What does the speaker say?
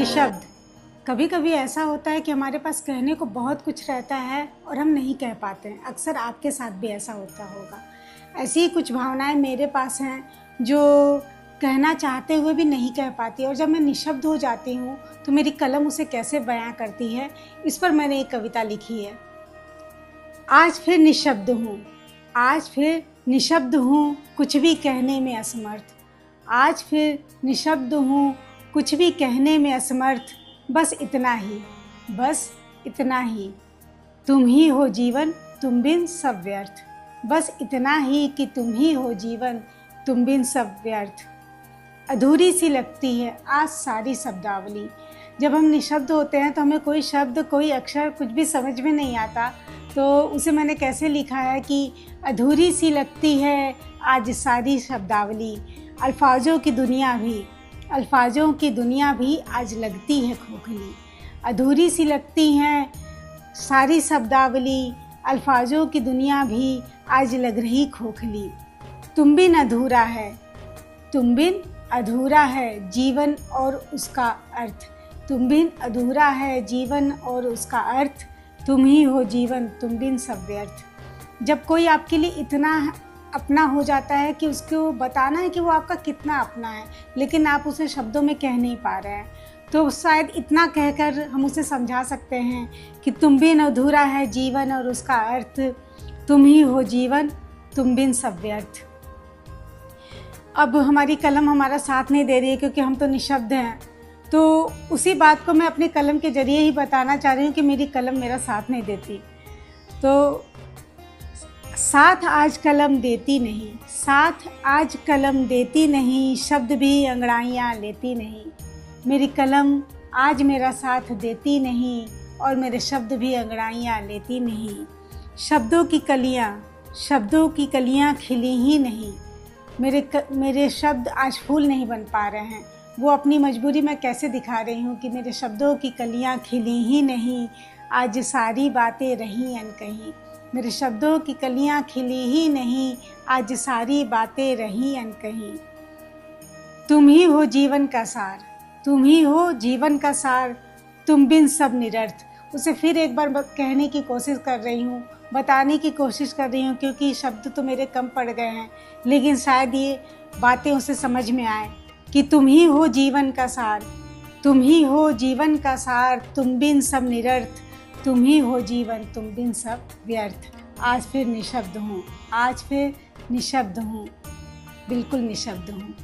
निशब्द। कभी कभी ऐसा होता है कि हमारे पास कहने को बहुत कुछ रहता है और हम नहीं कह पाते हैं। अक्सर आपके साथ भी ऐसा होता होगा। ऐसी ही कुछ भावनाएं मेरे पास हैं जो कहना चाहते हुए भी नहीं कह पाती, और जब मैं निशब्द हो जाती हूँ तो मेरी कलम उसे कैसे बयां करती है, इस पर मैंने एक कविता लिखी है। आज फिर निशब्द हूँ, आज फिर निशब्द हूँ, कुछ भी कहने में असमर्थ। आज फिर निशब्द हूँ, कुछ भी कहने में असमर्थ। बस इतना ही, बस इतना ही, तुम ही हो जीवन, तुम बिन सब व्यर्थ। बस इतना ही कि तुम ही हो जीवन, तुम बिन सब व्यर्थ। अधूरी सी लगती है आज सारी शब्दावली। जब हम निशब्द होते हैं तो हमें कोई शब्द, कोई अक्षर, कुछ भी समझ में नहीं आता। तो उसे मैंने कैसे लिखा है कि अधूरी सी लगती है आज सारी शब्दावली। अल्फाजों की दुनिया भी आज लगती है खोखली। अधूरी सी लगती हैं सारी शब्दावली, अल्फाजों की दुनिया भी आज लग रही खोखली। तुम बिन अधूरा है, तुम बिन अधूरा है जीवन और उसका अर्थ। तुम बिन अधूरा है जीवन और उसका अर्थ। तुम ही हो जीवन, तुम बिन सब व्यर्थ। जब कोई आपके लिए इतना अपना हो जाता है कि उसको बताना है कि वो आपका कितना अपना है, लेकिन आप उसे शब्दों में कह नहीं पा रहे हैं, तो शायद इतना कहकर हम उसे समझा सकते हैं कि तुम बिन अधूरा है जीवन और उसका अर्थ। तुम ही हो जीवन, तुम बिन सब व्यर्थ। अब हमारी कलम हमारा साथ नहीं दे रही है क्योंकि हम तो निशब्द हैं। तो उसी बात को मैं अपनी कलम के जरिए ही बताना चाह रही हूँ कि मेरी कलम मेरा साथ नहीं देती। तो साथ आज कलम देती नहीं, साथ आज कलम देती नहीं, शब्द भी अंगड़ाइयाँ लेती नहीं। मेरी कलम आज मेरा साथ देती नहीं और मेरे शब्द भी अंगड़ाइयाँ लेती नहीं। शब्दों की कलियाँ खिली ही नहीं। मेरे शब्द आज फूल नहीं बन पा रहे हैं। वो अपनी मजबूरी मैं कैसे दिखा रही हूँ कि मेरे शब्दों की कलियाँ खिली ही नहीं, आज सारी बातें रहीं अनकहीं। मेरे शब्दों की कलियाँ खिली ही नहीं, आज सारी बातें रहीं अनकहीं। तुम ही हो जीवन का सार, तुम ही हो जीवन का सार, तुम बिन सब निरर्थ। उसे फिर एक बार कहने की कोशिश कर रही हूँ, बताने की कोशिश कर रही हूँ, क्योंकि शब्द तो मेरे कम पड़ गए हैं, लेकिन शायद ये बातें उसे समझ में आए कि तुम ही हो जीवन का सार, तुम ही हो जीवन का सार, तुम बिन सब निरर्थ। तुम ही हो जीवन, तुम बिन सब व्यर्थ। आज फिर निशब्द हूँ, आज फिर निशब्द हूँ, बिल्कुल निशब्द हूँ।